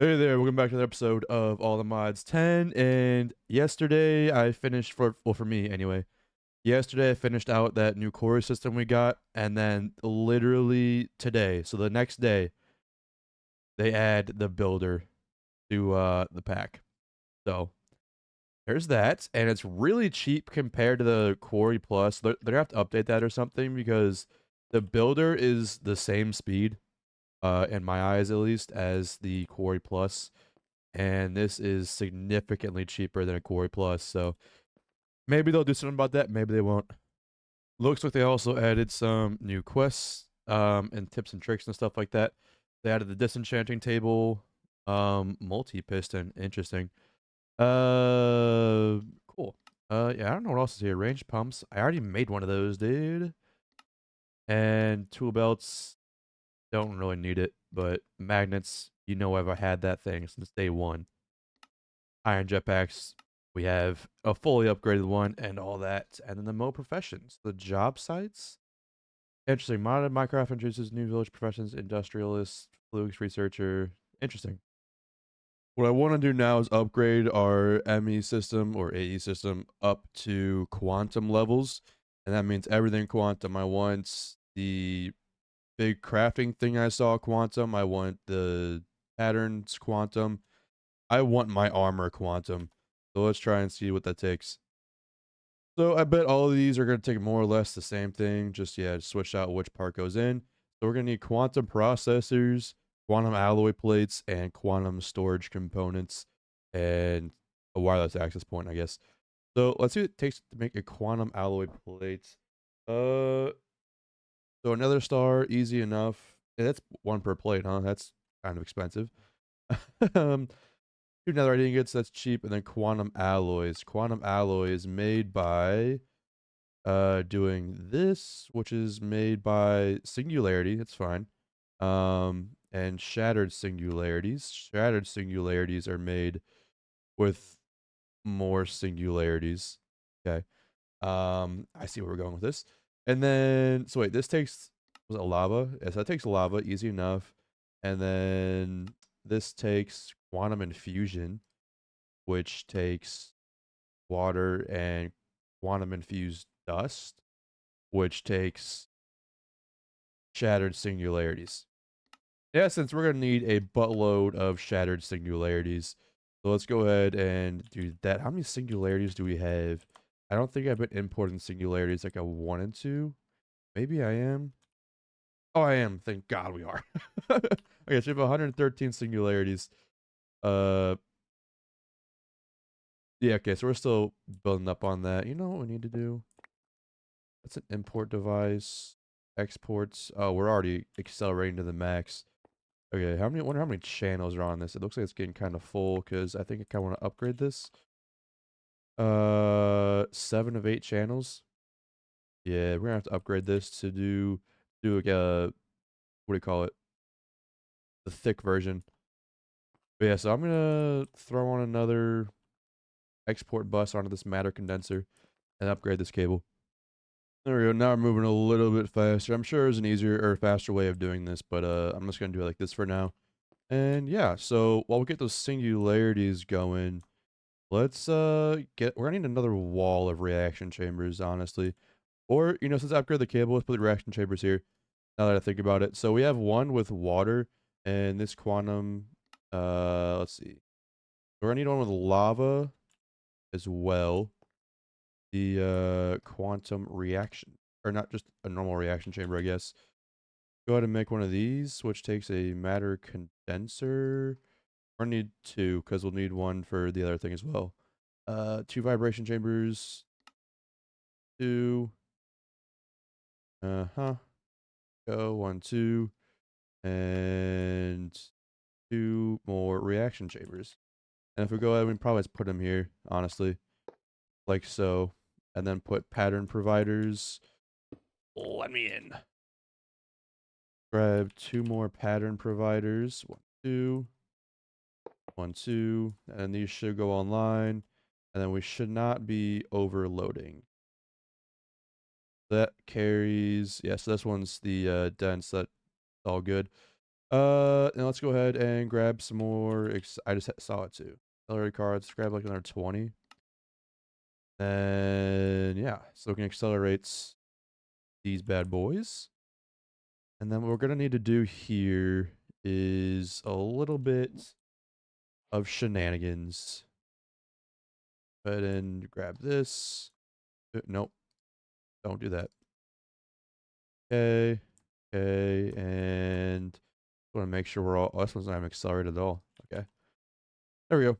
Hey there, welcome back to another episode of All the Mods 10. And yesterday I finished for me anyway. Yesterday I finished out that new core system we got, and then literally today, so the next day, they add the builder to the pack. So there's that, and it's really cheap compared to the Quarry Plus. They're gonna have to update that or something because the builder is the same speed, in my eyes at least, as the Quarry Plus, and this is significantly cheaper than a Quarry Plus. So maybe they'll do something about that. Maybe they won't. Looks like they also added some new quests, and tips and tricks and stuff like that. They added the disenchanting table, multi-piston. Interesting. Cool. Yeah, I don't know what else is here. Range pumps. I already made one of those, dude. And tool belts. Don't really need it, but magnets. You know, I've had that thing since day one. Iron jetpacks. We have a fully upgraded one and all that. And then the Mo professions, the job sites. Interesting. Modded Minecraft introduces new village professions, industrialist, flukes, researcher. Interesting. What I want to do now is upgrade our ME system or AE system up to quantum levels. And that means everything quantum. I want the big crafting thing I saw quantum. I want the patterns quantum. I want my armor quantum. So let's try and see what that takes. So I bet all of these are going to take more or less the same thing. Just, yeah, switch out which part goes in. So we're going to need quantum processors, quantum alloy plates, and quantum storage components, and a wireless access point, I guess. So let's see what it takes to make a quantum alloy plate. So another star, easy enough. Yeah, that's one per plate, huh? That's kind of expensive. Two netherite ingots, that's cheap, and then quantum alloys. Quantum alloy is made by doing this, which is made by Singularity. That's fine. And shattered singularities. Shattered singularities are made with more singularities. Okay. I see where we're going with this. And then, so wait, this takes, was it lava? Yes, that takes lava, easy enough. And then this takes quantum infusion, which takes water and quantum infused dust, which takes shattered singularities. In essence, we're going to need a buttload of shattered singularities. So let's go ahead and do that. How many singularities do we have? I don't think I've been importing singularities like I wanted to. Maybe I am. Oh, I am. Thank God we are. Okay, so we have 113 singularities. Yeah, okay, so we're still building up on that. You know what we need to do? That's an import device. Exports. Oh, we're already accelerating to the max. Okay, wonder how many channels are on this. It looks like it's getting kind of full because I think I kind of want to upgrade this. 7 of 8 channels. Yeah, we're gonna have to upgrade this to do like a, what do you call it? The thick version. But yeah, so I'm gonna throw on another export bus onto this matter condenser and upgrade this cable. There we go. Now we're moving a little bit faster. I'm sure there's an easier or faster way of doing this, but I'm just gonna do it like this for now. And yeah, so while we get those singularities going, let's we're gonna need another wall of reaction chambers, honestly. Or, you know, since I upgraded the cable, let's put the reaction chambers here. Now that I think about it. So we have one with water and this quantum, let's see. We're gonna need one with lava as well. The quantum reaction, or not just a normal reaction chamber, I guess. Go ahead and make one of these, which takes a matter condenser. We're gonna need 2 because we'll need one for the other thing as well. 2 vibration chambers. 2. Go 1, 2, and 2 more reaction chambers. And if we go ahead, we can probably just put them here, honestly, like so, and then put pattern providers. Let me in. Grab 2 more pattern providers. 1, 2. 1, 2. And these should go online. And then we should not be overloading. That carries, yeah, so this one's the dense, that's all good. Now let's go ahead and grab some more. I just saw it too. Accelerate cards. Grab like another 20. And yeah, so we can accelerate these bad boys. And then what we're gonna need to do here is a little bit of shenanigans. Go ahead and grab this. Nope, don't do that. Okay, okay, and want to make sure we're all. Oh, this one's not even accelerated at all. Okay, there we go.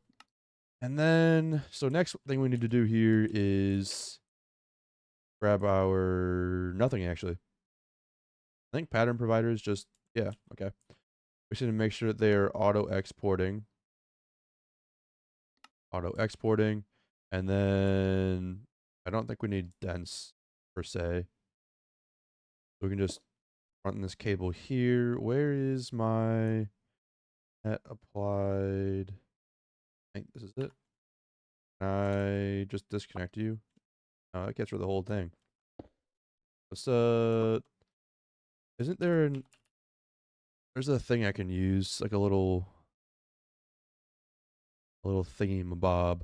And then, so next thing we need to do here is grab our nothing actually. I think pattern providers just, yeah, okay. We should make sure that they are auto exporting. And then I don't think we need dense per se. We can just run this cable here. Where is my net applied? I think this is it. Can I just disconnect you? No, that gets rid of the whole thing. Let's isn't there there's a thing I can use, like a little thingy mabob.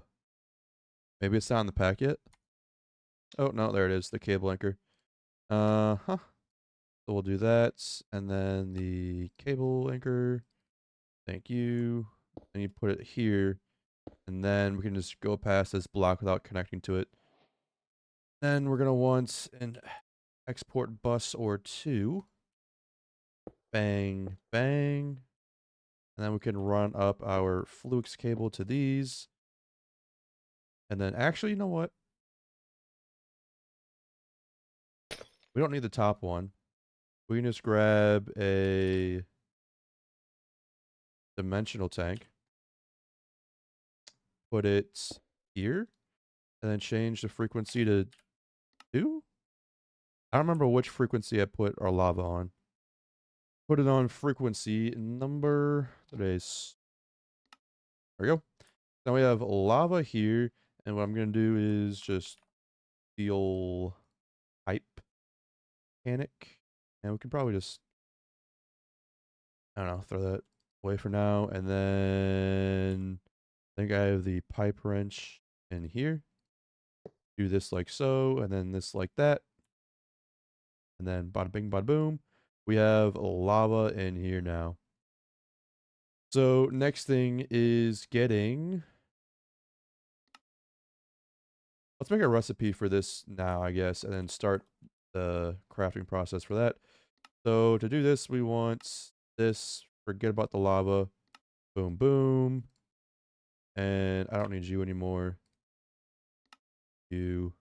Maybe it's not in the packet. Oh no, there it is, the cable anchor. So we'll do that, and then the cable anchor. Thank you. And you put it here, and then we can just go past this block without connecting to it. Then we're gonna want an export bus or two. Bang, bang. And then we can run up our Flux cable to these. And then actually, you know what? We don't need the top one. We can just grab a dimensional tank, put it here, and then change the frequency to 2. I don't remember which frequency I put our lava on. Put it on frequency number today's. There we go. Now we have lava here, and what I'm gonna do is just steel pipe mechanic, and we can probably just, I don't know, throw that away for now, and then I think I have the pipe wrench in here. Do this like so, and then this like that. And then bada bing, bada boom. We have lava in here now. So next thing is getting... Let's make a recipe for this now, I guess, and then start the crafting process for that. So to do this, we want this. Forget about the lava. Boom, boom. And I don't need you anymore. You.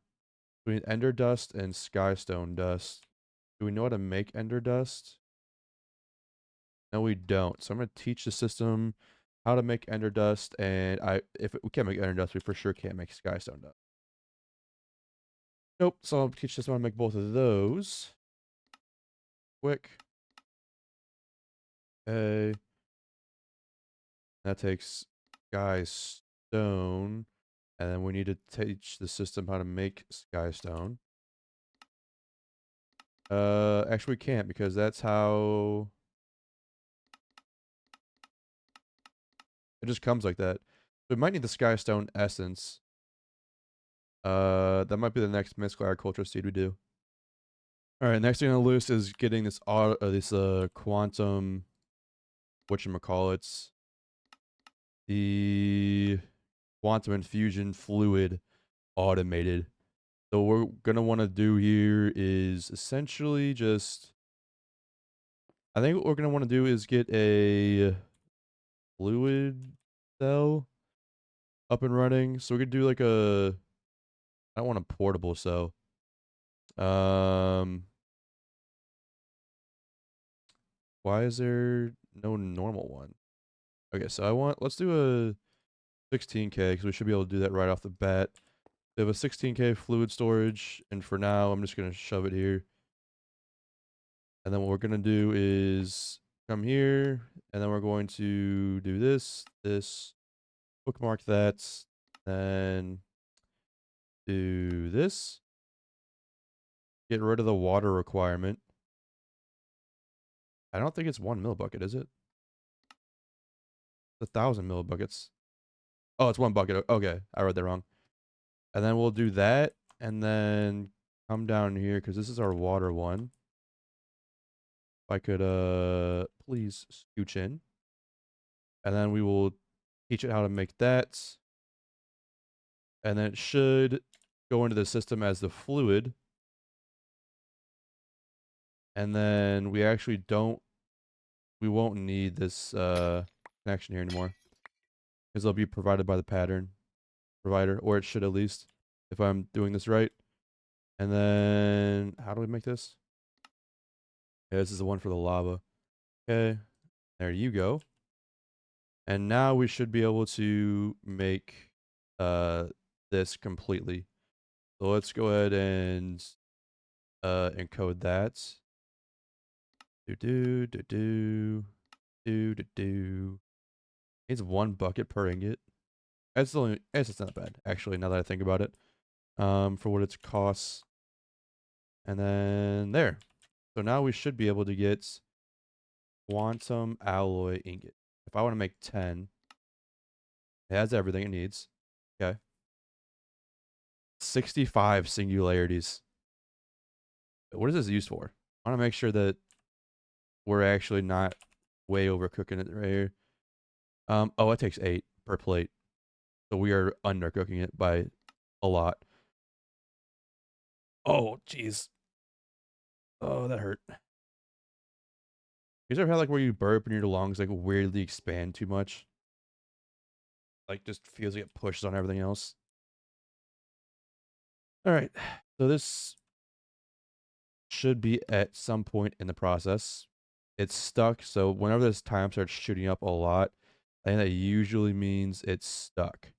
We need ender dust and skystone dust. Do we know how to make ender dust? No, we don't. So I'm going to teach the system how to make ender dust, and if we can't make ender dust, we for sure can't make skystone dust. Nope. So I'll teach this one how to make both of those. Quick. Okay. That takes skystone, and then we need to teach the system how to make skystone. Actually we can't, because that's how it just comes like that. So we might need the skystone essence. That might be the next mystical agriculture seed we do. All right, next thing on the list is getting this quantum, whatchamacallits, the quantum infusion fluid automated. So what we're gonna want to do here is essentially just, I think what we're gonna want to do is get a fluid cell up and running. So we could do like I don't want a portable cell. Why is there no normal one? Okay, so let's do a 16K, because we should be able to do that right off the bat. We have a 16K fluid storage, and for now, I'm just going to shove it here. And then what we're going to do is come here, and then we're going to do this, bookmark that, then do this. Get rid of the water requirement. I don't think it's 1 mil bucket, is it? 1,000 millibuckets. Oh, it's 1 bucket. Okay, I read that wrong. And then we'll do that, and then come down here because this is our water one. If I could please scooch in, and then we will teach it how to make that, and then it should go into the system as the fluid, and then we actually we won't need this connection here anymore because they'll be provided by the pattern provider, or it should at least, if I'm doing this right. And then how do we make this? Yeah, this is the one for the lava. Okay, there you go. And now we should be able to make this completely. So let's go ahead and encode that. Do. It's 1 bucket per ingot. It's not bad, actually, now that I think about it. For what it costs. And then there. So now we should be able to get quantum alloy ingot. If I want to make 10, it has everything it needs. Okay. 65 singularities. What is this used for? I want to make sure that we're actually not way overcooking it right here. Oh, it takes 8 per plate. So we are undercooking it by a lot. Oh, jeez. Oh, that hurt. You ever had like where you burp and your lungs like weirdly expand too much? Like just feels like it pushes on everything else. All right. So this should be at some point in the process. It's stuck. So whenever this time starts shooting up a lot, I think that usually means it's stuck.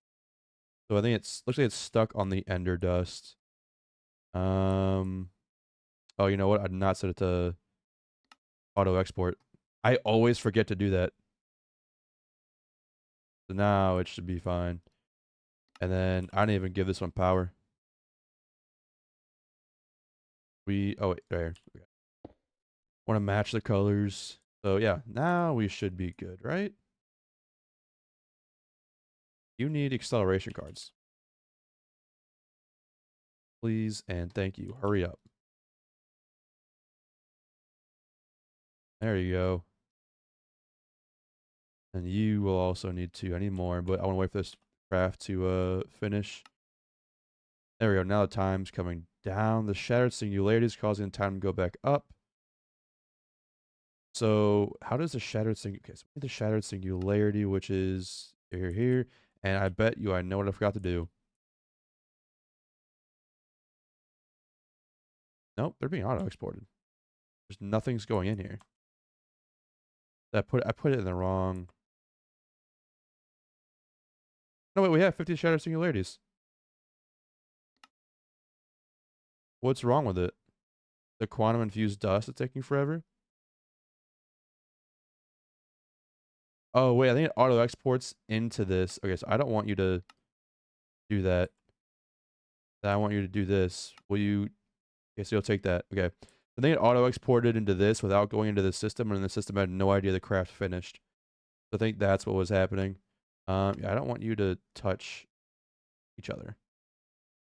So I think looks like it's stuck on the ender dust. Oh, you know what? I did not set it to auto export. I always forget to do that. So now it should be fine. And then I didn't even give this one power. Oh wait, there. Okay. Want to match the colors. So yeah, now we should be good, right? You need acceleration cards. Please and thank you. Hurry up. There you go. And you will also need 2. I need more, but I want to wait for this craft to finish. There we go. Now the time's coming down. The shattered singularity is causing the time to go back up. So how does the shattered okay, so the shattered singularity, which is here, and I bet you I know what I forgot to do. Nope, they're being auto exported. There's nothing's going in here. I put it in the wrong. No wait, we have 50 shattered singularities. What's wrong with it? The quantum infused dust is taking forever. Oh wait, I think it auto exports into this. Okay, so I don't want you to do that. I want you to do this. Will you? Okay, so you'll take that. Okay. I think it auto exported into this without going into the system, and the system had no idea the craft finished. So I think that's what was happening. Yeah, I don't want you to touch each other,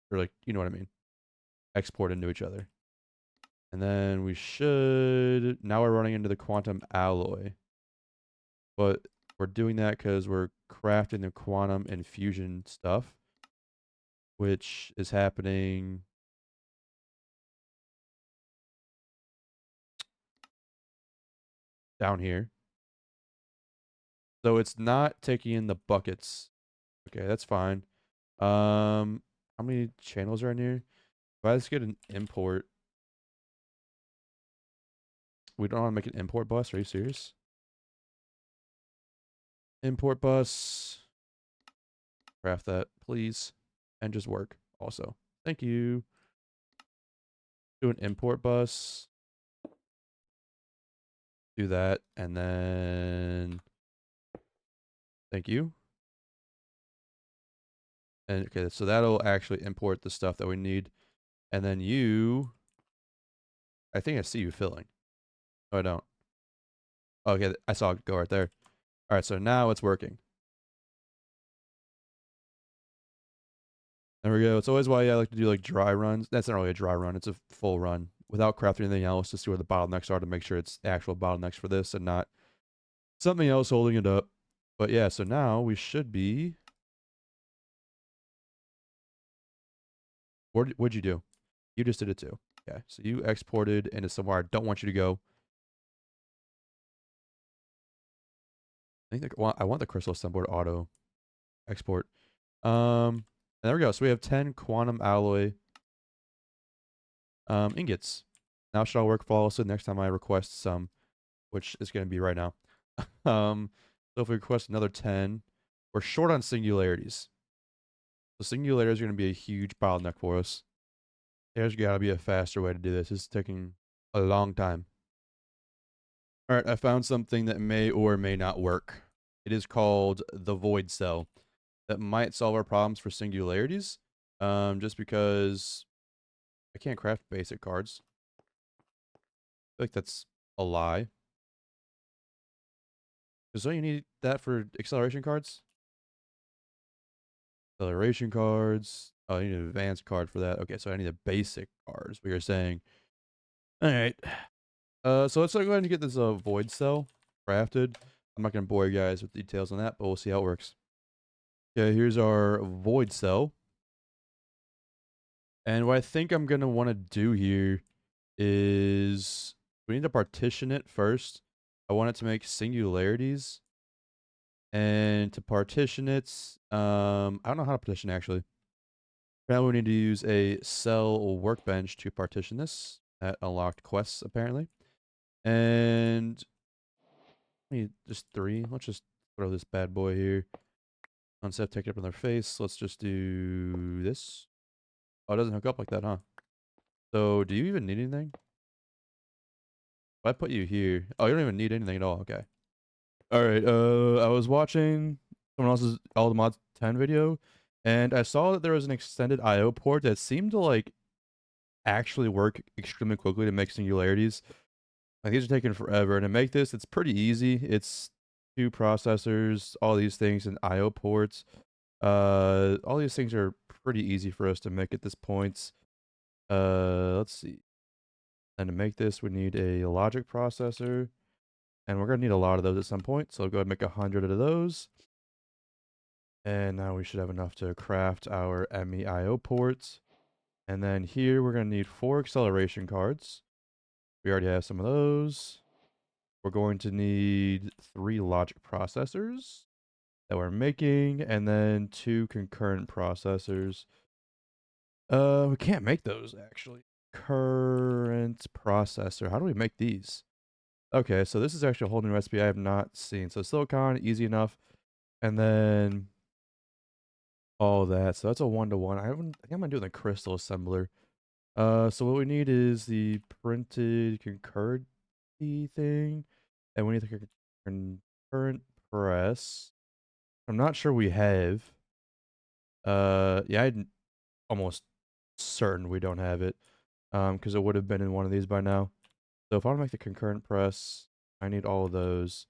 or like, you know what I mean. Export into each other, and then we should. Now we're running into the quantum alloy, but we're doing that because we're crafting the quantum infusion stuff, which is happening down here. So it's not taking in the buckets. Okay, that's fine. How many channels are in here? If I just get an import, we don't want to make an import bus. Are you serious? Import bus. Craft that, please. And just work also. Thank you. Do an import bus. Do that. And then thank you. And okay, so that'll actually import the stuff that we need. And then I think I see you filling. No, I don't. Okay, I saw it go right there. All right, so now it's working. There we go. It's always why I like to do like dry runs. That's not really a dry run. It's a full run without crafting anything else to see where the bottlenecks are to make sure it's actual bottlenecks for this and not something else holding it up. But yeah, so now we should be... What'd you do? You just did it too. Okay, so you exported into somewhere I don't want you to go. I think I want the crystal assembler to auto export. And there we go. So we have 10 quantum alloy ingots. Now should all work flawlessly next time I request some, which is going to be right now. So if we request another 10, we're short on singularities. So singularities are going to be a huge bottleneck for us. There's got to be a faster way to do this. This is taking a long time. All right, I found something that may or may not work. It is called the void cell. That might solve our problems for singularities. Just because I can't craft basic cards. I feel like that's a lie. Because don't you need that for acceleration cards? Acceleration cards. Oh, I need an advanced card for that. Okay, so I need a basic card, is what you're saying. Alright. So let's go ahead and get this void cell crafted. I'm not going to bore you guys with details on that, but we'll see how it works. Okay, here's our void cell. And what I think I'm going to want to do here is we need to partition it first. I want it to make singularities. And to partition it, I don't know how to partition actually. Now we need to use a cell workbench to partition this. That unlocked quests apparently. And I need just 3. Let's just throw this bad boy here. Instead of taking it up in their face, let's just do this. Oh, it doesn't hook up like that, huh? So do you even need anything? If I put you here, oh, you don't even need anything at all. Okay. All right. I was watching someone else's All the Mods 10 video, and I saw that there was an extended IO port that seemed to like actually work extremely quickly to make singularities. Like these are taking forever, and to make this, it's pretty easy. It's 2 processors, all these things, and IO ports. All these things are pretty easy for us to make at this point. Let's see. And to make this, we need a logic processor. And we're going to need a lot of those at some point. So I'll go ahead and make 100 of those. And now we should have enough to craft our MEIO ports. And then here we're going to need 4 acceleration cards. We already have some of those. We're going to need 3 logic processors that we're making. And then 2 concurrent processors. We can't make those actually. Current processor. How do we make these? Okay, so this is actually a whole new recipe I have not seen. So silicon, easy enough. And then all that. So that's a 1-to-1. I think I'm gonna do the crystal assembler. So what we need is the printed concurrency thing. And we need the concurrent press. I'm not sure we have. Yeah, I'm almost certain we don't have it. Because it would have been in one of these by now. So if I want to make the concurrent press, I need all of those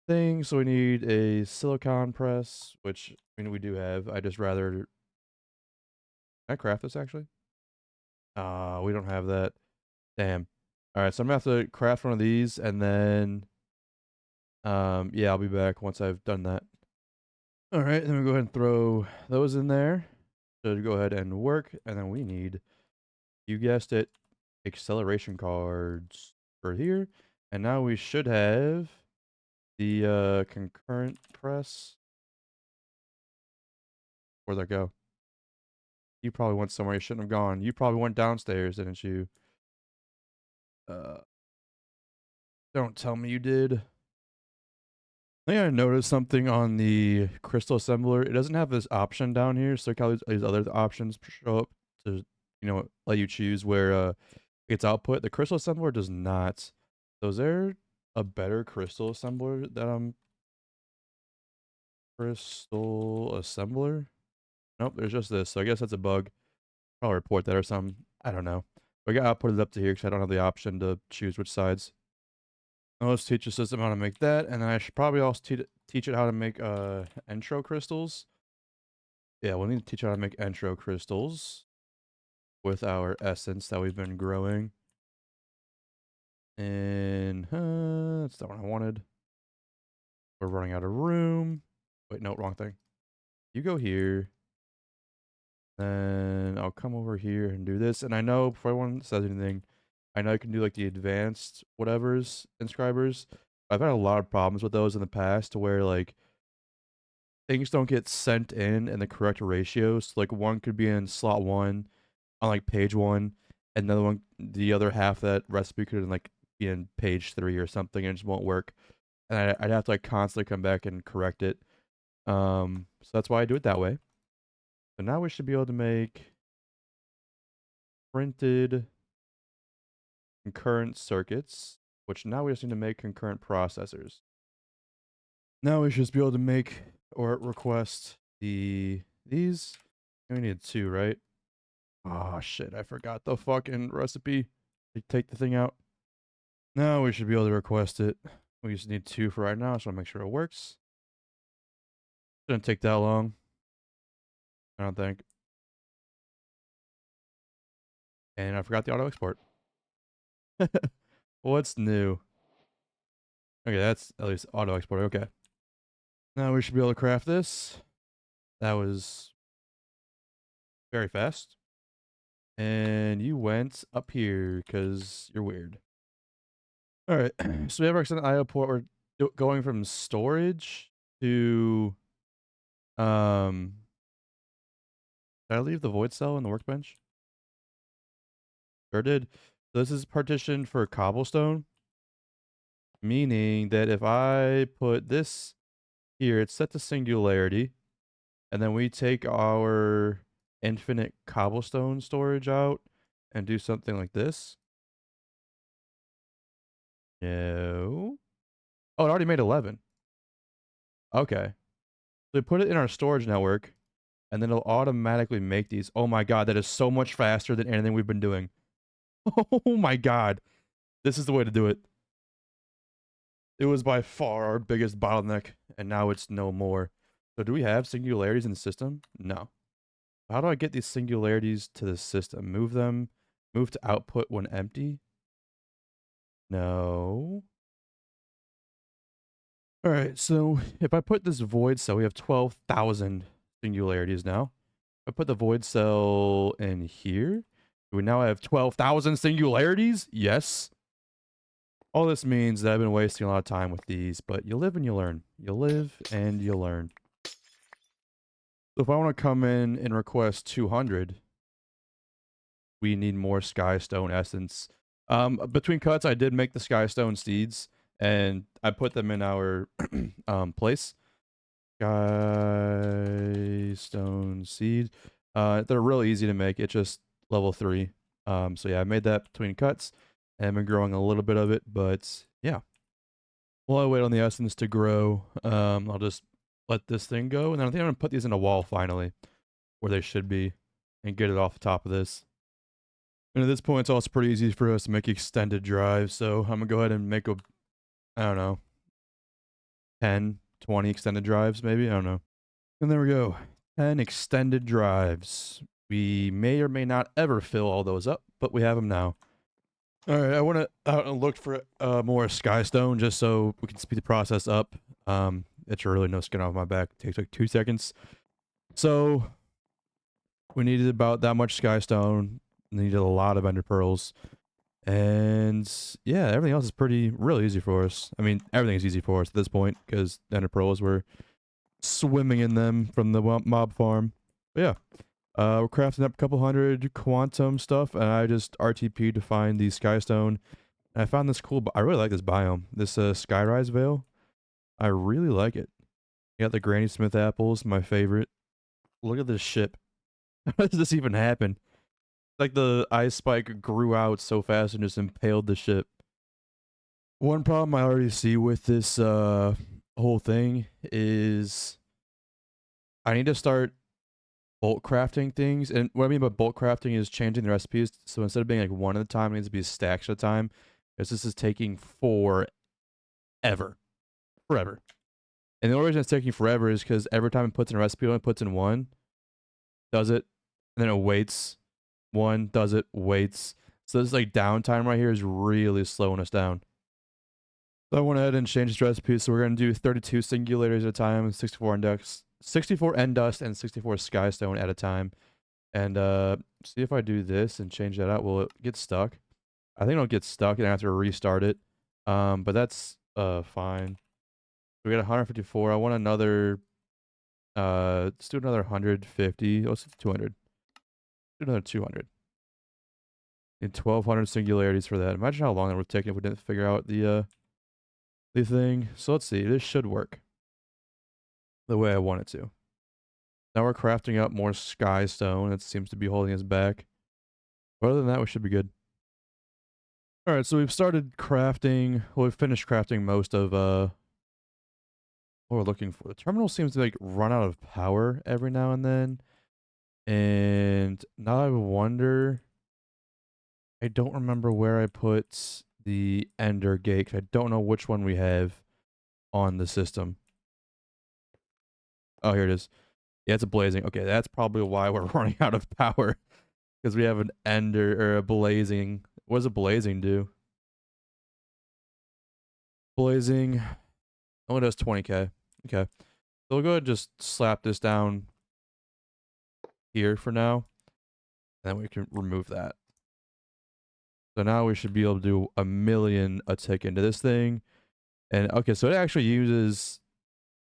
things. So we need a silicon press, which I mean we do have. I just rather. Can I craft this actually? We don't have that. Damn. All right, so I'm gonna have to craft one of these, and then, yeah, I'll be back once I've done that. All right, then we go ahead and throw those in there. So go ahead and work, and then we need, you guessed it, acceleration cards for here, and now we should have the concurrent press. Where'd that go? You probably went somewhere you shouldn't have gone. You probably went downstairs, didn't you? Don't tell me you did. I think I noticed something on the crystal assembler. It doesn't have this option down here. So how these other options show up to, let you choose where its output. The crystal assembler does not. So is there a better crystal assembler that I'm... Crystal assembler? Nope, there's just this. So I guess that's a bug. I'll report that or something. I don't know. But I gotta put it up to here because I don't have the option to choose which sides. Now let's teach the system how to make that, and then I should probably also teach it how to make intro crystals. Yeah, we'll need to teach how to make intro crystals with our essence that we've been growing. And that's not what I wanted. We're running out of room. Wait, no, wrong thing. You go here. Then I'll come over here and do this. And I know before anyone says anything, I know I can do like the advanced whatevers inscribers. I've had a lot of problems with those in the past to where like things don't get sent in the correct ratios. Like one could be in slot 1 on like page 1, and another one, the other half of that recipe could like be in page 3 or something, and it just won't work. And I'd have to like constantly come back and correct it. So that's why I do it that way. So now we should be able to make printed concurrent circuits, which now we just need to make concurrent processors. Now we should just be able to make or request these. We need 2, right? Oh shit, I forgot the fucking recipe. Take the thing out. Now we should be able to request it. We just need 2 for right now, so I make sure it works. Shouldn't take that long, I don't think. And I forgot the auto export. What's new? Okay, that's at least auto export. Okay. Now we should be able to craft this. That was very fast. And you went up here because you're weird. All right. So we have our extended IO port. We're going from storage to did I leave the void cell in the workbench? Sure did. So this is partitioned for cobblestone, meaning that if I put this here, it's set to singularity, and then we take our infinite cobblestone storage out and do something like this. No. Oh, it already made 11. Okay. So we put it in our storage network, and then it'll automatically make these. Oh my god, that is so much faster than anything we've been doing. Oh my god. This is the way to do it. It was by far our biggest bottleneck, and now it's no more. So do we have singularities in the system? No. How do I get these singularities to the system? Move them. Move to output when empty? No. All right, so if I put this void cell, we have 12,000 singularities now. If I put the void cell in here, do we now have 12,000 singularities? Yes. All this means that I've been wasting a lot of time with these, but you live and you learn. You live and you learn. So if I want to come in and request 200, we need more skystone essence. Between cuts, I did make the skystone seeds, and I put them in our place. Skystone seed. They're really easy to make. It's just level 3. So yeah, I made that between cuts, and I've been growing a little bit of it, but yeah. While I wait on the essence to grow, I'll just let this thing go, and then I think I'm gonna put these in a wall finally, where they should be, and get it off the top of this. And at this point, it's also pretty easy for us to make extended drives, so I'm gonna go ahead and make a, I don't know, 10, 20 extended drives, maybe? I don't know. And there we go. 10 extended drives. We may or may not ever fill all those up, but we have them now. All right, I went out and looked for more skystone just so we can speed the process up. It's really no skin off my back. It takes like 2 seconds. So we needed about that much skystone. Needed a lot of ender pearls. And yeah, everything else is really easy for us. I mean, everything is easy for us at this point because ender pearls were swimming in them from the mob farm. But yeah, we're crafting up a couple hundred quantum stuff, and I just RTP'd to find the skystone. And I found this cool. I really like this biome. This Skyrise Vale. I really like it. You got the Granny Smith apples, my favorite. Look at this ship. How does this even happen? Like the ice spike grew out so fast and just impaled the ship. One problem I already see with this whole thing is I need to start bulk crafting things. And what I mean by bulk crafting is changing the recipes. So instead of being like one at a time, it needs to be stacks at a time. Because this is taking forever. Forever. And the only reason it's taking forever is because every time it puts in a recipe, it only puts in one, does it, and then it waits. One, does it, waits. So this like downtime right here is really slowing us down. So I went ahead and changed this recipe. So we're going to do 32 singularities at a time, 64 index, 64 end dust, and 64 skystone at a time. And see if I do this and change that out, will it get stuck? I think it'll get stuck and I have to restart it. But that's fine. We got 154. I want another let's do another 150. Let's do 200. Do another 200. Need 1200 singularities for that. Imagine how long that would take if we didn't figure out the thing. So let's see. This should work the way I want it to. Now we're crafting up more sky stone. It seems to be holding us back. But other than that, we should be good. Alright, so we've started crafting. Well, we've finished crafting most of what we're looking for. The terminal seems to like run out of power every now and then. And now I wonder, I don't remember where I put the ender gate. I don't know which one we have on the system. Oh, here it is. Yeah, it's a blazing. Okay, that's probably why we're running out of power. Because we have an ender or a blazing. What does a blazing do? Blazing only does 20k. Okay. So we'll go ahead and just slap this down here for now. And then we can remove that. So now we should be able to do 1,000,000 a tick into this thing. And okay, so it actually uses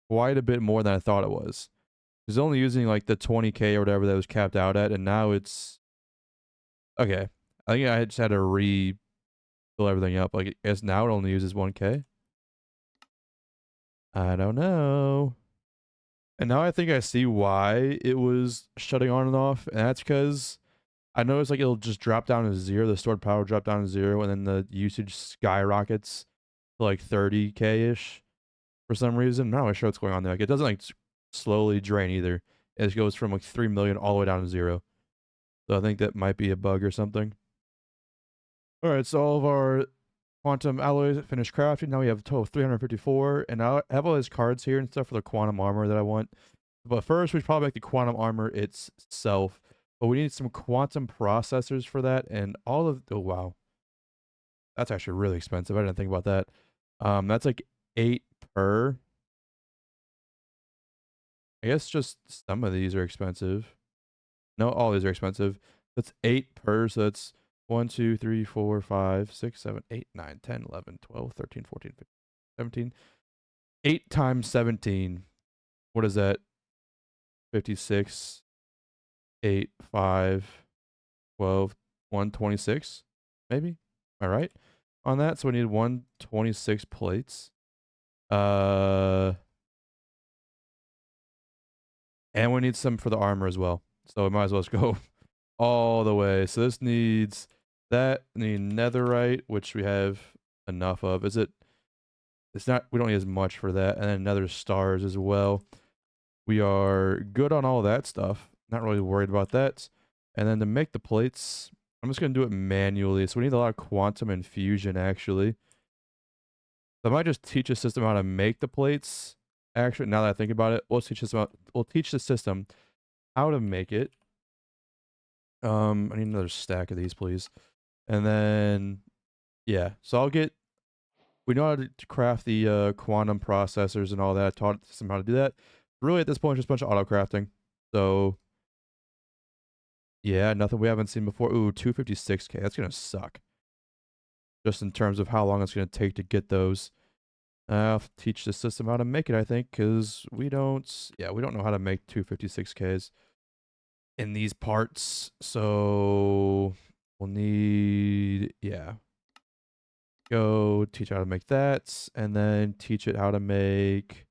quite a bit more than I thought it was. It's only using like the 20k or whatever that was capped out at, and now it's okay. I think I just had to fill everything up. Like, I guess now it only uses 1k. I don't know. And now I think I see why it was shutting on and off, and that's because I noticed like it'll just drop down to 0. The stored power will drop down to 0, and then the usage skyrockets to like 30k ish for some reason. I'm not really sure what's going on there. Like, it doesn't like slowly drain either. It just goes from like 3 million all the way down to 0. So I think that might be a bug or something. All right, so all of our quantum alloys finished crafting. Now we have a total of 354, and I have all these cards here and stuff for the quantum armor that I want. But first, we should probably make the quantum armor itself. But we need some quantum processors for that, and all of oh wow, that's actually really expensive. I didn't think about that. That's like 8 per. I guess just some of these are expensive. No, all these are expensive. That's 8 per, so that's 1, 2, 3, 4, 5, 6, 7, 8, 9, 10, 11, 12, 13, 14, 15, 17. 8 times 17. What is that? 56, 8, 5, 12, 126, maybe? Am I right on that? So we need 126 plates. And we need some for the armor as well. So we might as well just go all the way. So this needs that. Need netherite, which we have enough of. Is it? It's not. We don't need as much for that. And then nether stars as well. We are good on all that stuff. Not really worried about that. And then to make the plates, I'm just going to do it manually. So we need a lot of quantum and fusion, actually. So I might just teach a system how to make the plates. Actually, now that I think about it, we'll teach the system how to make it. I need another stack of these, please. And then, yeah. So we know how to craft the quantum processors and all that. I taught the system how to do that. Really, at this point, just a bunch of auto crafting. So, yeah, nothing we haven't seen before. Ooh, 256k. That's gonna suck. Just in terms of how long it's gonna take to get those. I'll teach the system how to make it, I think, because we don't know how to make 256ks in these parts. So we'll need, go teach how to make that, and then teach it how to make,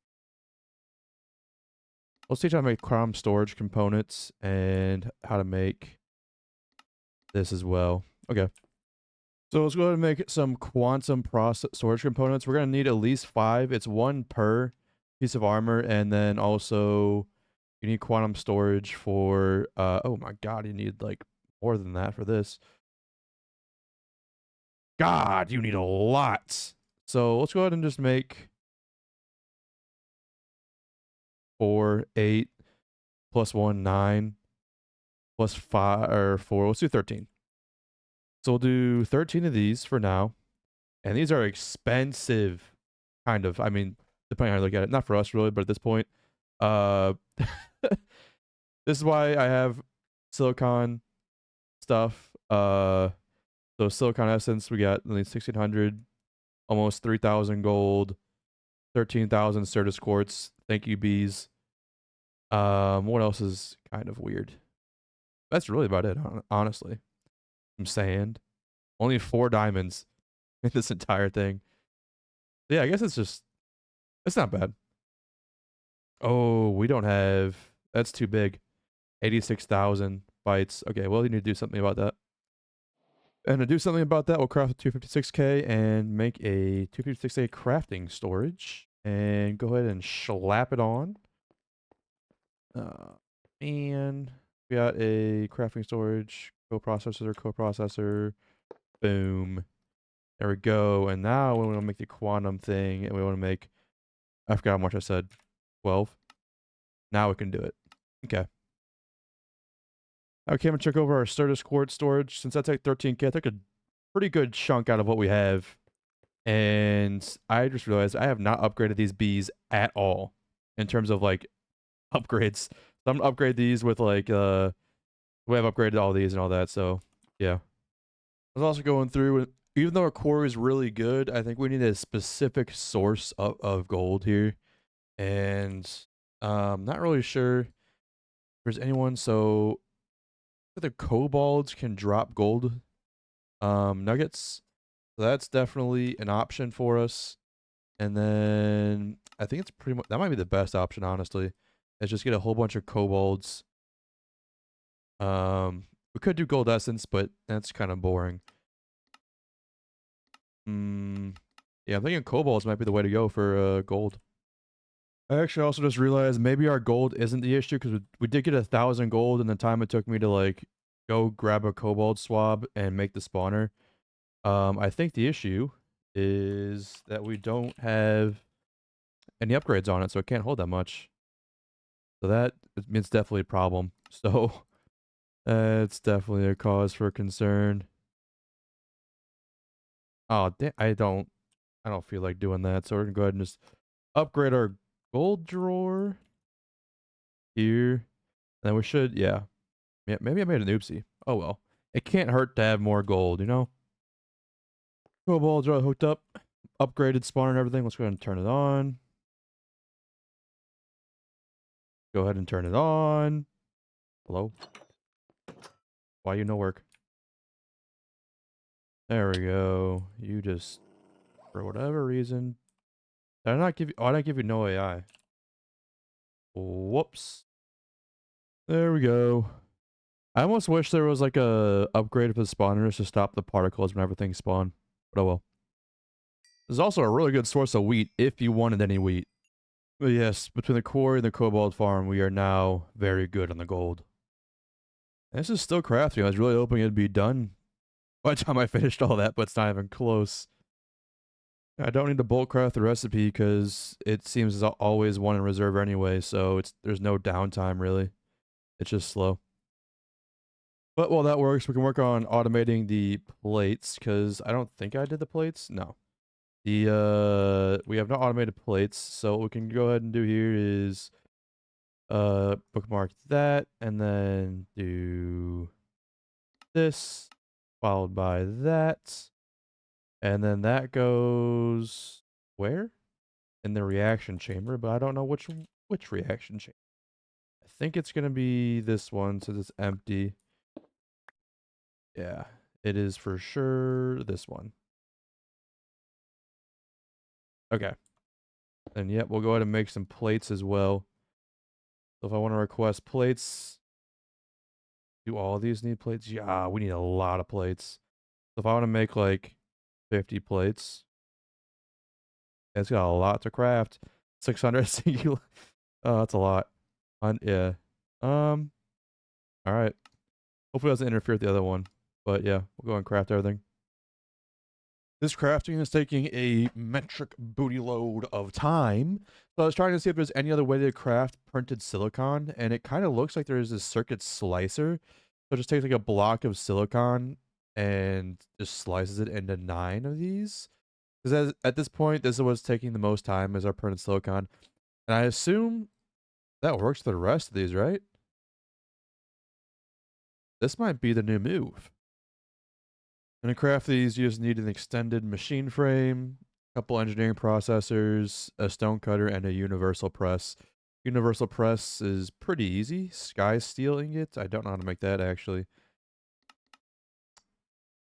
let's teach how to make quantum storage components and how to make this as well. Okay. So let's go ahead and make some quantum storage components. We're going to need at least 5. It's 1 per piece of armor. And then also you need quantum storage for, oh my God, you need like more than that for this. God, you need a lot. So let's go ahead and just make 4, 8, plus 1, 9, plus 5, or 4. Let's do 13. So we'll do 13 of these for now. And these are expensive, kind of. I mean, depending on how you look at it. Not for us, really, but at this point. This is why I have silicon stuff. So silicon essence, we got at least 1,600, almost 3,000 gold, 13,000 Certus quartz. Thank you, bees. What else is kind of weird? That's really about it, honestly. Some sand. Only 4 diamonds in this entire thing. Yeah, I guess it's not bad. Oh, we don't have, that's too big. 86,000 bytes. Okay, well, you need to do something about that. And to do something about that, we'll craft a 256K and make a 256K crafting storage. And go ahead and slap it on. And we got a crafting storage, coprocessor. Boom. There we go. And now we want to make the quantum thing, and we want to make, I forgot how much I said, 12. Now we can do it. Okay. Okay, I'm going to check over our Certus quartz storage. Since that's like 13K, I took a pretty good chunk out of what we have. And I just realized I have not upgraded these bees at all in terms of like upgrades. So I'm going to upgrade these with like, we have upgraded all these and all that. So yeah. I was also going through, even though our core is really good, I think we need a specific source of gold here. And not really sure if there's anyone. So the kobolds can drop gold nuggets. So that's definitely an option for us. And then I think it's pretty much, that might be the best option, honestly. Is just get a whole bunch of kobolds. We could do gold essence, but that's kind of boring. Yeah, I'm thinking kobolds might be the way to go for gold. I actually also just realized maybe our gold isn't the issue, because we did get 1,000 gold in the time it took me to like go grab a kobold swab and make the spawner. I think the issue is that we don't have any upgrades on it, so it can't hold that much. So that means definitely a problem. So it's definitely a cause for concern. Oh, I don't feel like doing that. So we're gonna go ahead and just upgrade our gold drawer here. And then we should, yeah. Yeah, maybe I made an oopsie. Oh well. It can't hurt to have more gold, you know? Kobolds are hooked up. Upgraded spawner and everything. Let's go ahead and turn it on. Go ahead and turn it on. Hello? Why you no work? There we go. You just, for whatever reason. Did I not give you, oh, I didn't give you no AI. Whoops. There we go. I almost wish there was like a upgrade for the spawners to stop the particles whenever things spawn. But oh well. There's also a really good source of wheat if you wanted any wheat. But yes, between the quarry and the cobalt farm, we are now very good on the gold. And this is still crafting. I was really hoping it'd be done by the time I finished all that, but it's not even close. I don't need to bulk craft the recipe because it seems as always one in reserve anyway, so there's no downtime really. It's just slow. But while that works, we can work on automating the plates, because I don't think I did the plates. No. We have no automated plates, so what we can go ahead and do here is bookmark that, and then do this, followed by that. And then that goes where? In the reaction chamber, but I don't know which reaction chamber. I think it's gonna be this one since it's empty. Yeah, it is for sure this one. Okay. And yep, we'll go ahead and make some plates as well. So if I want to request plates, do all of these need plates? Yeah, we need a lot of plates. So if I want to make like 50 plates, it's got a lot to craft. 600 singular. Oh, that's a lot. Yeah. All right. Hopefully it doesn't interfere with the other one. But yeah, we'll go and craft everything. This crafting is taking a metric booty load of time. So I was trying to see if there's any other way to craft printed silicon, and it kind of looks like there's this circuit slicer. So it just takes like a block of silicon and just slices it into 9 of these. Because at this point, this is what's taking the most time is our printed silicon. And I assume that works for the rest of these, right? This might be the new move. And to craft these, you just need an extended machine frame, a couple engineering processors, a stone cutter, and a universal press. Universal press is pretty easy. Sky steel ingot. I don't know how to make that actually.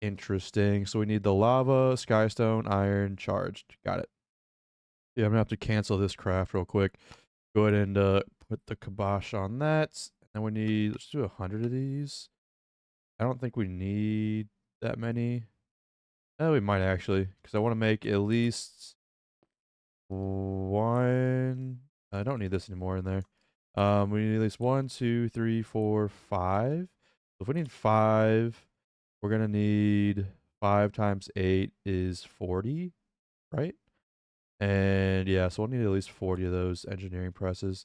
Interesting. So we need the lava, skystone, iron, charged. Got it. Yeah, I'm gonna have to cancel this craft real quick. Go ahead and put the kibosh on that. And we need, let's do 100 of these. I don't think we need that many. Oh, we might actually, because I want to make at least one. I don't need this anymore in there. We need at least 1, 2, 3, 4, 5. So if we need 5, we're gonna need 5 times 8 is 40, right? And yeah, so we'll need at least 40 of those engineering presses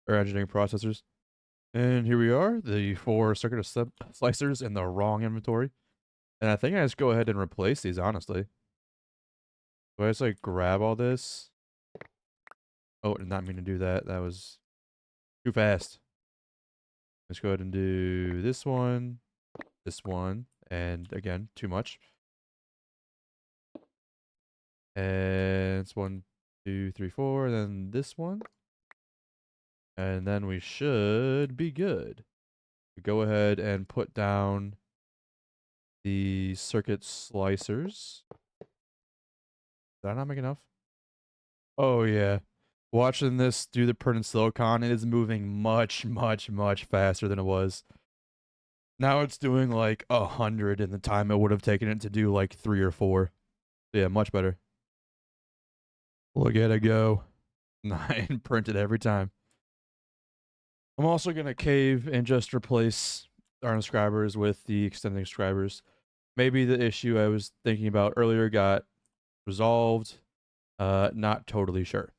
or engineering processors. And here we are, the 4 circuit slicers in the wrong inventory. And I think I just go ahead and replace these, honestly. Do I just like grab all this? Oh, I did not mean to do that. That was too fast. Let's go ahead and do this one, and again, too much. And it's 1, 2, 3, 4, and then this one. And then we should be good. Go ahead and put down the circuit slicers. Did I not make enough? Oh, yeah. Watching this do the printed silicon, it is moving much, much, much faster than it was. Now it's doing like 100 in the time it would have taken it to do like 3 or 4. Yeah, much better. Look at it go. 9 printed every time. I'm also going to cave and just replace our inscribers with the extending inscribers. Maybe the issue I was thinking about earlier got resolved. Not totally sure.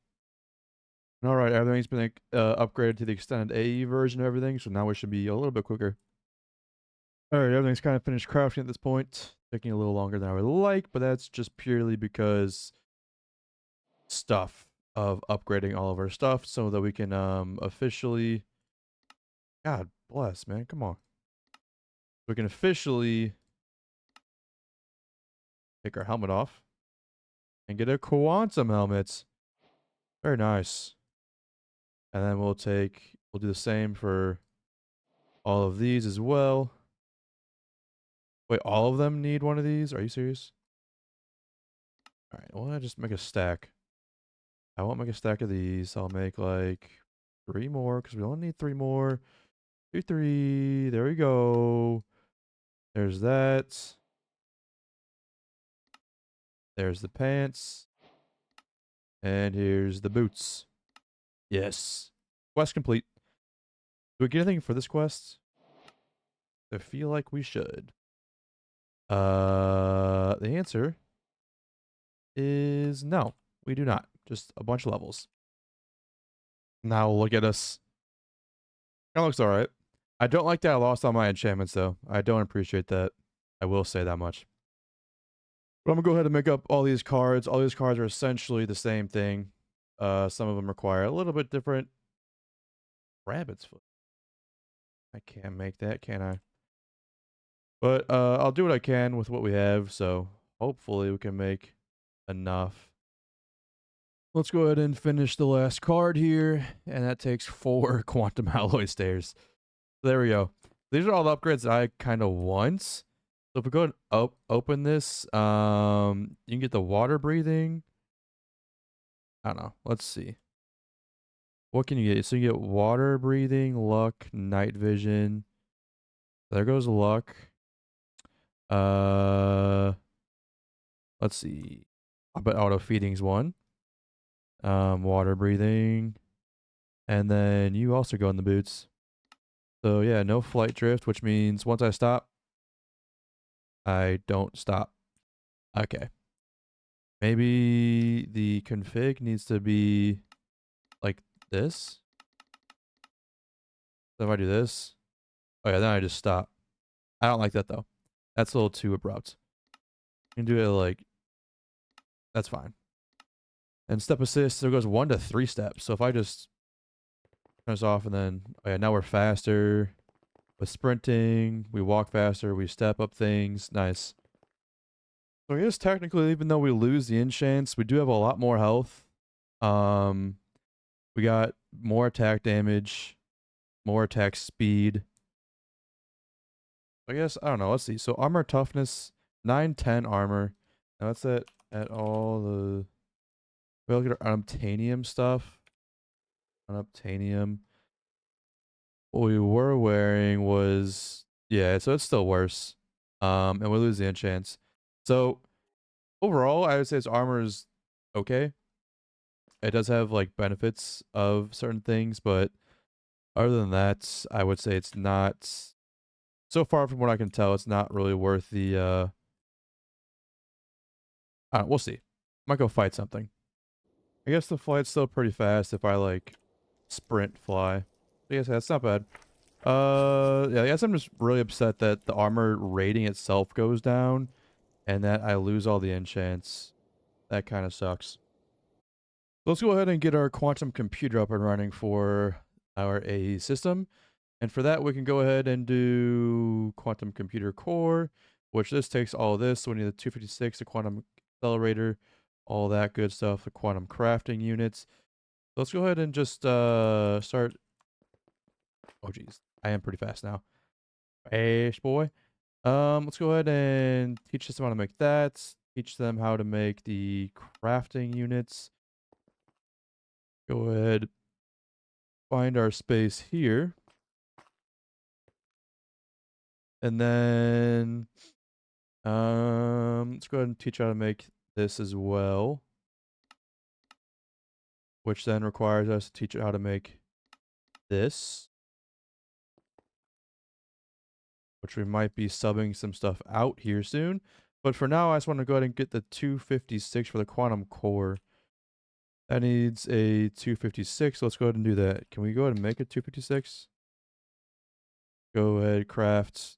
All right, everything's been upgraded to the extended AE version of everything, so now we should be a little bit quicker. All right, everything's kind of finished crafting at this point. Taking a little longer than I would like, but that's just purely because stuff of upgrading all of our stuff so that we can officially, God bless, man, come on. We can officially take our helmet off and get a quantum helmet. Very nice. And then we'll do the same for all of these as well. Wait, all of them need one of these? Are you serious? All right, well, I just make a stack. I won't make a stack of these. I'll make like 3 more because we only need 3 more. 2, 3. There we go. There's that. There's the pants. And here's the boots. Yes. Quest complete. Do we get anything for this quest? I feel like we should. The answer is no. We do not. Just a bunch of levels. Now look at us. Kind of looks alright. I don't like that I lost all my enchantments though. I don't appreciate that. I will say that much. But I'm gonna go ahead and make up all these cards. All these cards are essentially the same thing. Some of them require a little bit different. Rabbit's foot. I can't make that, can I? But I'll do what I can with what we have. So hopefully we can make enough. Let's go ahead and finish the last card here, and that takes 4 quantum alloy stairs. There we go. These are all the upgrades that I kind of want. So if we go and open this, you can get the water breathing. I don't know. Let's see. What can you get? So you get water breathing, luck, night vision. There goes luck. Let's see. I bet auto feeding's one. Water breathing. And then you also go in the boots. So yeah, no flight drift, which means once I stop, I don't stop. Okay. Maybe the config needs to be like this. So if I do this, oh yeah, then I just stop. I don't like that though. That's a little too abrupt. You can do it like, that's fine. And step assist, so it goes 1 to 3 steps. So if I just turn this off and then, oh yeah, now we're faster. With sprinting, we walk faster, we step up things. Nice. So I guess technically, even though we lose the enchants, we do have a lot more health. Um, we got more attack damage, more attack speed. I guess, I don't know. Let's see. So armor toughness, 910 armor. Now that's it at all the... We look at our unobtainium stuff. Unobtainium. What we were wearing was... Yeah, so it's still worse. And we lose the enchants. So overall, I would say its armor is okay. It does have like benefits of certain things, but other than that, I would say it's not... So far from what I can tell, it's not really worth the... I don't know, we'll see. Might go fight something. I guess the flight's still pretty fast if I like sprint fly. I guess that's not bad. Yeah, I guess I'm just really upset that the armor rating itself goes down and that I lose all the enchants. That kind of sucks. Let's go ahead and get our quantum computer up and running for our AE system. And for that, we can go ahead and do quantum computer core, which this takes all of this. So we need the 256, the quantum accelerator, all that good stuff, the quantum crafting units. So let's go ahead and just start. Oh, geez. I am pretty fast now. Fast boy. Let's go ahead and teach them how to make that. Teach them how to make the crafting units. Go ahead. Find our space here. And then let's go ahead and teach how to make this as well. Which then requires us to teach it how to make this. Which we might be subbing some stuff out here soon. But for now, I just want to go ahead and get the 256 for the quantum core. That needs a 256. Let's go ahead and do that. Can we go ahead and make a 256? Go ahead, craft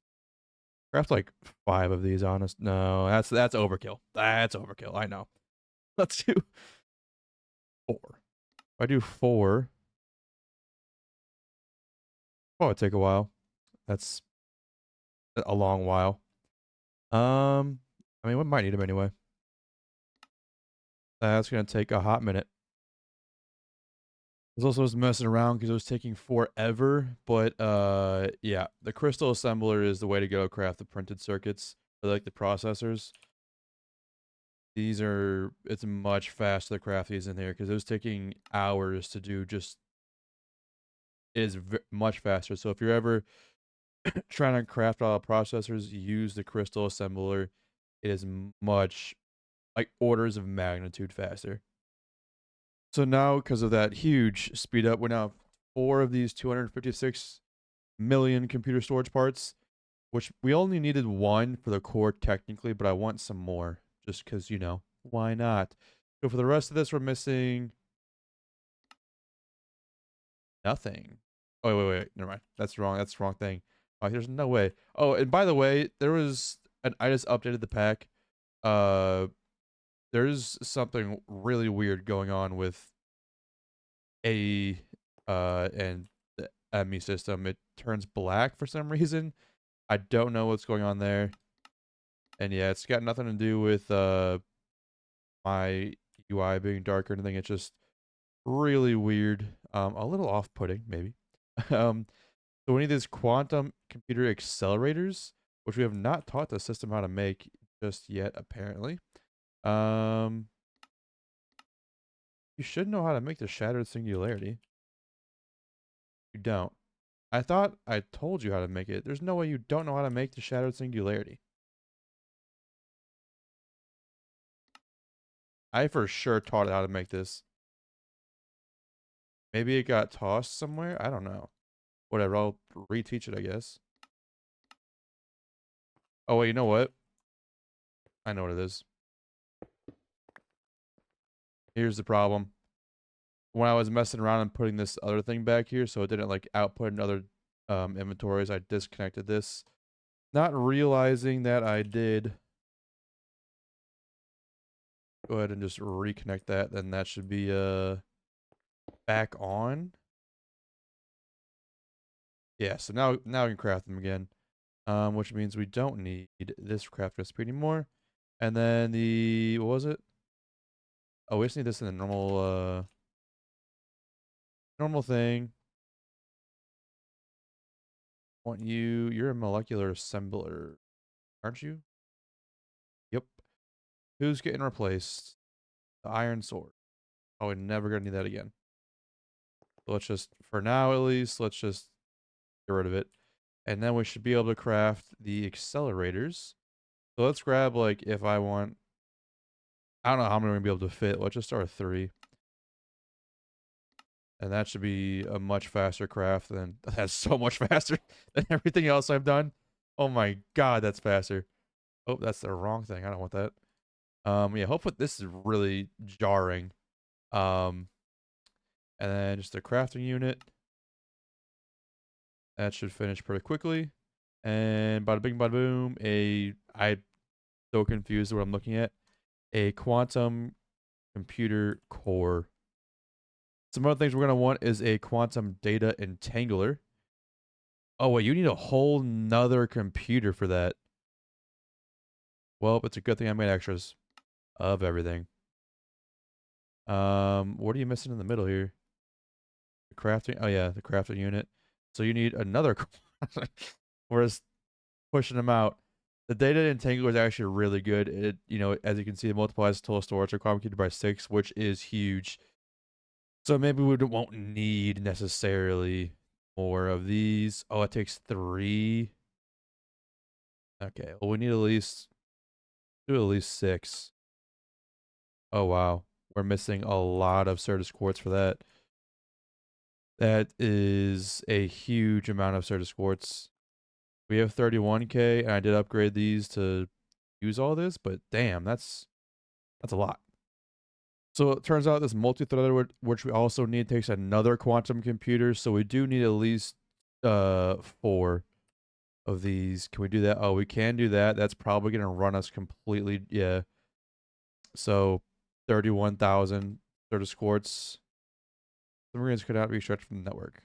like 5 of these, honest. No, that's overkill. That's overkill. I know. Let's do 4. If I do 4, oh, it'll take a while. That's a long while. I mean, we might need them anyway. That's gonna take a hot minute. I was also just messing around because it was taking forever, but yeah, the crystal assembler is the way to go craft the printed circuits for like the processors. It's much faster to craft these in here because it was taking hours to do. Just it is much faster. So if you're ever trying to craft all the processors, use the crystal assembler. It is much, like, orders of magnitude faster. So now, because of that huge speed up, we're now 4 of these 256 million computer storage parts, which we only needed 1 for the core technically, but I want some more just because, you know, why not? So for the rest of this, we're missing nothing. Oh, wait. Never mind. That's wrong. That's the wrong thing. Oh, there's no way. Oh, and by the way, I just updated the pack. There's something really weird going on with AE and the ME system. It turns black for some reason. I don't know what's going on there. And yeah, it's got nothing to do with my UI being dark or anything. It's just really weird. A little off-putting, maybe. So we need these quantum computer accelerators, which we have not taught the system how to make just yet, apparently. You should know how to make the shattered singularity. You don't. I thought I told you how to make it. There's no way you don't know how to make the shattered singularity. I for sure taught it how to make this. Maybe it got tossed somewhere? I don't know. Whatever, I'll reteach it, I guess. Oh, wait, you know what? I know what it is. Here's the problem. When I was messing around and putting this other thing back here, so it didn't like output in other inventories, I disconnected this, not realizing that I did. Go ahead and just reconnect that. Then that should be back on. Yeah. So now we can craft them again, which means we don't need this craft recipe anymore. And then the what was it? Oh, we just need this in the normal thing. Want you? You're a molecular assembler, aren't you? Yep. Who's getting replaced? The iron sword. Oh, we're never gonna need that again. So let's just, for now at least, let's just get rid of it. And then we should be able to craft the accelerators. So let's grab, like, if I want, I don't know how many we're gonna be able to fit. Let's just start with 3. And that should be a much faster craft than, that's so much faster than everything else I've done. Oh my god, that's faster. Oh, that's the wrong thing. I don't want that. Yeah, hopefully this is really jarring. And then just a crafting unit. That should finish pretty quickly. And bada bing, bada boom. I'm so confused what I'm looking at. A quantum computer core. Some other things we're going to want is a quantum data entangler. Oh, wait, you need a whole nother computer for that. Well, it's a good thing I made extras of everything. What are you missing in the middle here? The crafting. Oh, yeah, the crafting unit. So you need another. We're just pushing them out. The data entangler is actually really good. It, as you can see, it multiplies total storage requirement computed by 6, which is huge. So maybe we won't need necessarily more of these. Oh, it takes 3. Okay, well, we need at least 6. Oh, wow. We're missing a lot of Certus quartz for that. That is a huge amount of Certus quartz. We have 31k, and I did upgrade these to use all this, but damn, that's a lot. So it turns out this multi-threader, which we also need, takes another quantum computer. So we do need at least 4 of these. Can we do that? Oh, we can do that. That's probably going to run us completely. Yeah. So 31,000 Certus quartz. Submarines could not be stretched from the network.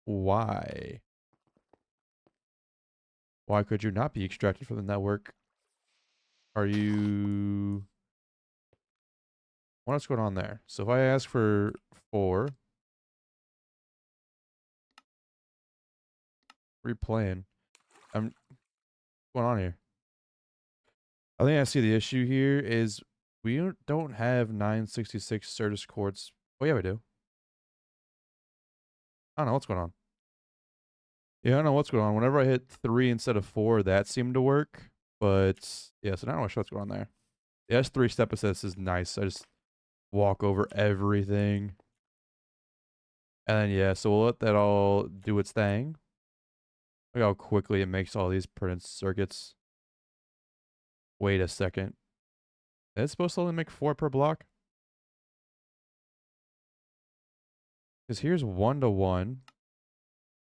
Why? Why could you not be extracted from the network? Are you... What's going on there? So if I ask for 4... Replaying. What's going on here? I think I see the issue here is we don't have 966 Certus quartz. Oh yeah, we do. I don't know what's going on. Yeah, I don't know what's going on. Whenever I hit 3 instead of 4, that seemed to work. But yeah, so now I'm not sure what's going on there. The S3 step assist is nice. I just walk over everything. And then yeah, so we'll let that all do its thing. Look how quickly it makes all these printed circuits. Wait a second. It's supposed to only make 4 per block? Because here's 1 to 1.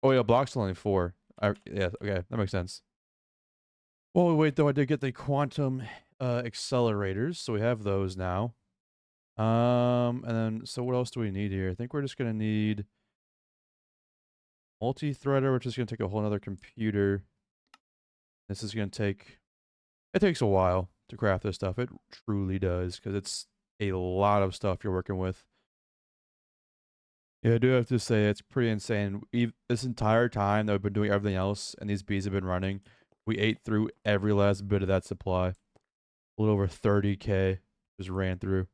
Oh yeah, blocks only 4. Yeah, okay, that makes sense. Well, wait though, I did get the quantum accelerators, so we have those now. And then so what else do we need here? I think we're just gonna need multi-threader, which is gonna take a whole other computer. This is gonna take, it takes a while to craft this stuff. It truly does, because it's a lot of stuff you're working with. Yeah, I do have to say it's pretty insane. This entire time that we've been doing everything else and these bees have been running, we ate through every last bit of that supply. A little over 30k just ran through.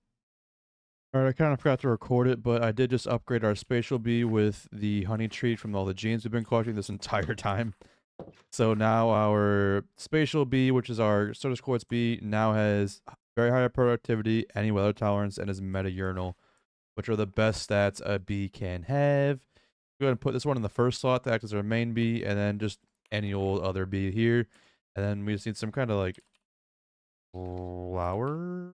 All right, I kind of forgot to record it, but I did just upgrade our spatial bee with the honey treat from all the genes we've been collecting this entire time. So now our spatial bee, which is our Certus quartz bee, now has very high productivity, any weather tolerance, and is meta-urinal, which are the best stats a bee can have. Go ahead and put this one in the first slot to act as our main bee, and then just any old other bee here. And then we just need some kind of like flowers.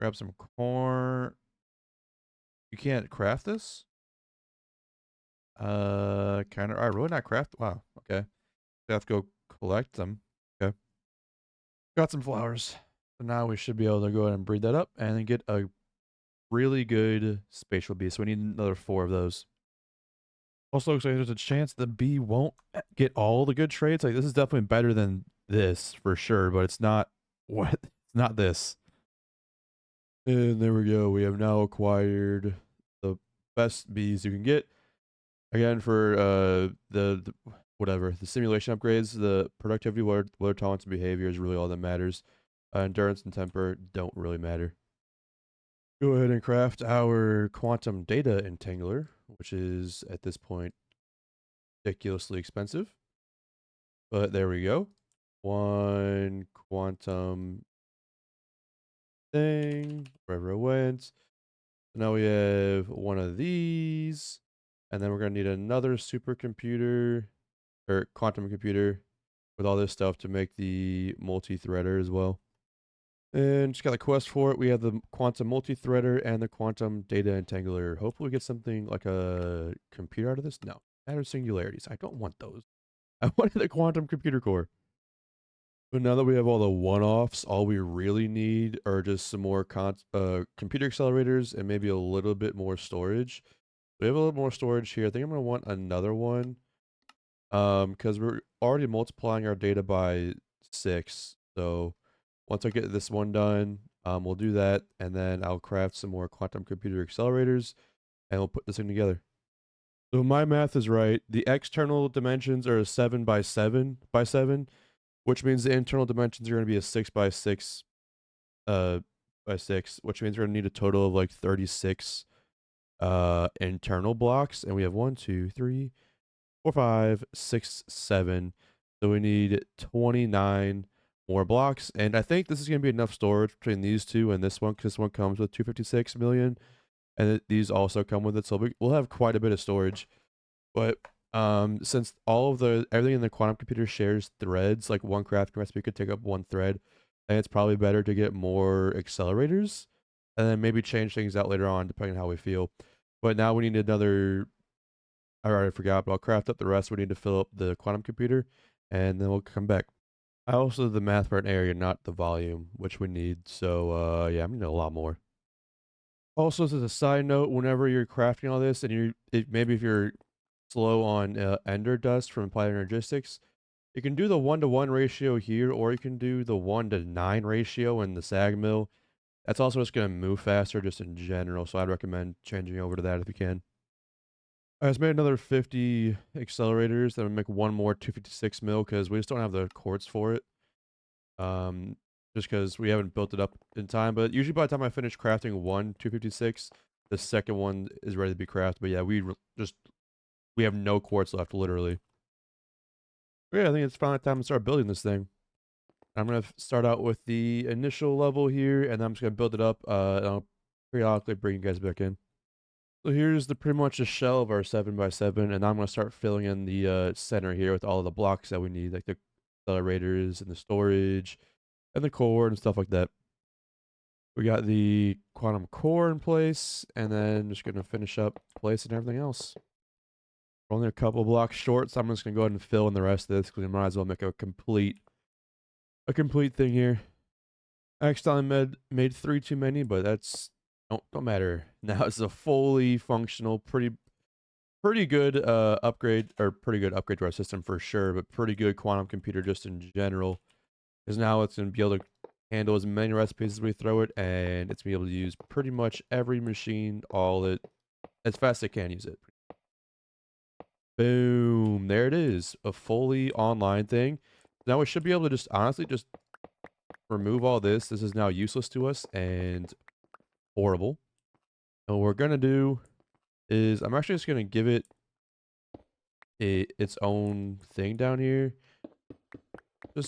Grab some corn. You can't craft this? Kind of. I really not craft. Wow. Okay. I have to go collect them. Okay. Got some flowers. So now we should be able to go ahead and breed that up and then get a really good spatial bee. So we need another 4 of those. Also, looks like there's a chance the bee won't get all the good traits. Like this is definitely better than this for sure, but it's not what it's not this. And there we go. We have now acquired the best bees you can get. Again, for the whatever the simulation upgrades, the productivity, weather tolerance, and behavior is really all that matters. Endurance and temper don't really matter. Go ahead and craft our quantum data entangler, which is at this point ridiculously expensive. But there we go. 1 quantum thing, wherever it went. So now we have 1 of these. And then we're going to need another supercomputer or quantum computer with all this stuff to make the multi-threader as well. And just got the quest for it. We have the quantum multi-threader and the quantum data entangler. Hopefully we get something like a computer out of this. No, matter singularities. I don't want those. I wanted the quantum computer core. But now that we have all the one-offs, all we really need are just some more computer accelerators and maybe a little bit more storage. We have a little more storage here. I think I'm going to want another one. Because we're already multiplying our data by 6. So once I get this one done, we'll do that, and then I'll craft some more quantum computer accelerators, and we'll put this thing together. So my math is right. The external dimensions are a 7 by 7 by 7, which means the internal dimensions are going to be a 6 by 6 by 6, which means we're going to need a total of like 36 internal blocks, and we have 1, 2, 3, 4, 5, 6, 7. So we need 29 more blocks. And I think this is going to be enough storage between these two and this one, because this one comes with 256 million. And these also come with it. So we'll have quite a bit of storage. But since everything in the quantum computer shares threads, like one crafting recipe could take up 1 thread, and it's probably better to get more accelerators and then maybe change things out later on depending on how we feel. But now we need another. I already forgot, but I'll craft up the rest. We need to fill up the quantum computer, and then we'll come back. I also did the math for an area, not the volume, which we need. So, yeah, I'm needing a lot more. Also, as a side note, whenever you're crafting all this, and maybe if you're slow on ender dust from applied energistics, you can do the 1-to-1 ratio here, or you can do the 1-to-9 ratio in the sag mill. That's also just going to move faster just in general, so I'd recommend changing over to that if you can. I just made another 50 accelerators. Then we make 1 more 256 mil because we just don't have the quartz for it. Just because we haven't built it up in time. But usually by the time I finish crafting 1 256, the second one is ready to be crafted. But yeah, we have no quartz left, literally. But yeah, I think it's finally time to start building this thing. I'm gonna start out with the initial level here, and then I'm just gonna build it up. And I'll periodically bring you guys back in. So here's pretty much a shell of our 7 by 7, and I'm going to start filling in the center here with all of the blocks that we need, like the accelerators and the storage and the core and stuff like that. We got the quantum core in place, and then just going to finish up placing everything else. We're only a couple blocks short, so I'm just going to go ahead and fill in the rest of this because we might as well make a complete thing here. I accidentally made 3 too many, but that's don't matter. Now it's a fully functional, pretty good upgrade, or pretty good upgrade to our system for sure, but pretty good quantum computer just in general. Because now it's going to be able to handle as many recipes as we throw it, and it's going to be able to use pretty much every machine, as fast as it can use it. Boom, there it is, a fully online thing. Now we should be able to just honestly just remove all this. This is now useless to us and horrible. And what we're going to do is I'm actually just going to give it its own thing down here. We'll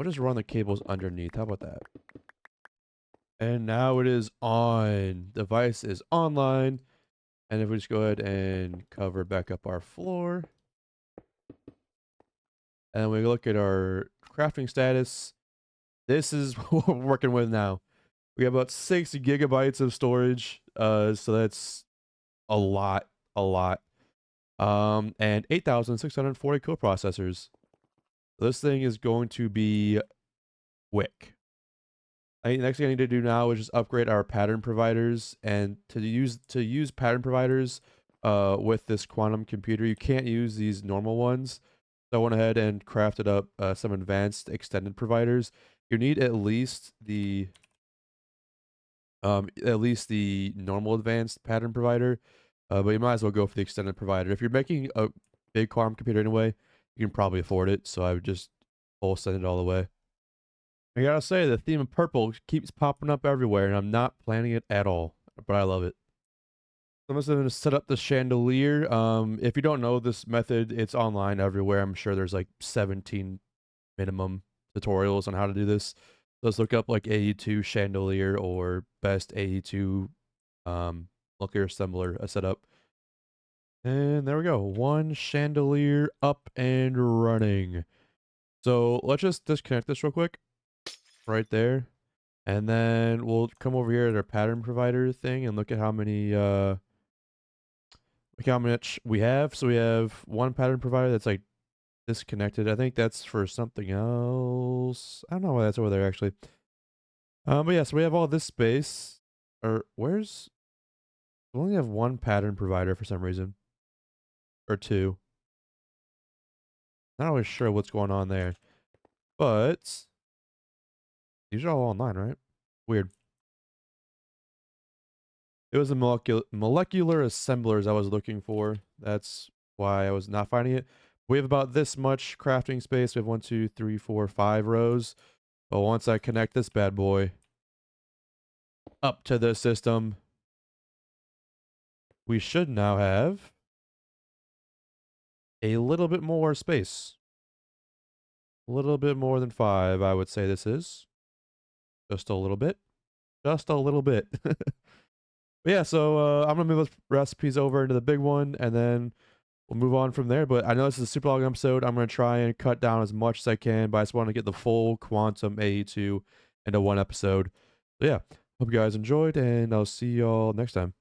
just run the cables underneath. How about that? And now it is on. Device is online. And if we just go ahead and cover back up our floor, and we look at our crafting status, this is what we're working with now. We have about 6 gigabytes of storage, so that's a lot, a lot. And 8,640 coprocessors. This thing is going to be quick. Next thing I need to do now is just upgrade our pattern providers, and to use pattern providers with this quantum computer, you can't use these normal ones. So I went ahead and crafted up some advanced extended providers. You need at least the normal advanced pattern provider, but you might as well go for the extended provider. If you're making a big quantum computer anyway, you can probably afford it. So I would just full send it all the way. I gotta say, the theme of purple keeps popping up everywhere, and I'm not planning it at all, but I love it. I'm just gonna set up the chandelier. If you don't know this method, it's online everywhere. I'm sure there's like 17 minimum tutorials on how to do this. Let's look up like AE2 chandelier or best AE2 looker assembler setup. And there we go. One chandelier up and running. So let's just disconnect this real quick. Right there. And then we'll come over here at our pattern provider thing and look at how many look how much we have. So we have one pattern provider that's like disconnected. I think that's for something else. I don't know why that's over there actually. But yeah, so we have all this space. Or where's we only have one pattern provider for some reason. Or two. Not always sure what's going on there. But these are all online, right? Weird. It was the molecular assemblers I was looking for. That's why I was not finding it. We have about this much crafting space. We have 1, 2, 3, 4, 5 rows. But once I connect this bad boy up to the system, we should now have a little bit more space. A little bit more than 5, I would say this is. Just a little bit. Just a little bit. But yeah, so I'm going to move those recipes over into the big one, and then we'll move on from there. But I know this is a super long episode. I'm going to try and cut down as much as I can, but I just want to get the full quantum AE2 into one episode. So yeah, hope you guys enjoyed, and I'll see y'all next time.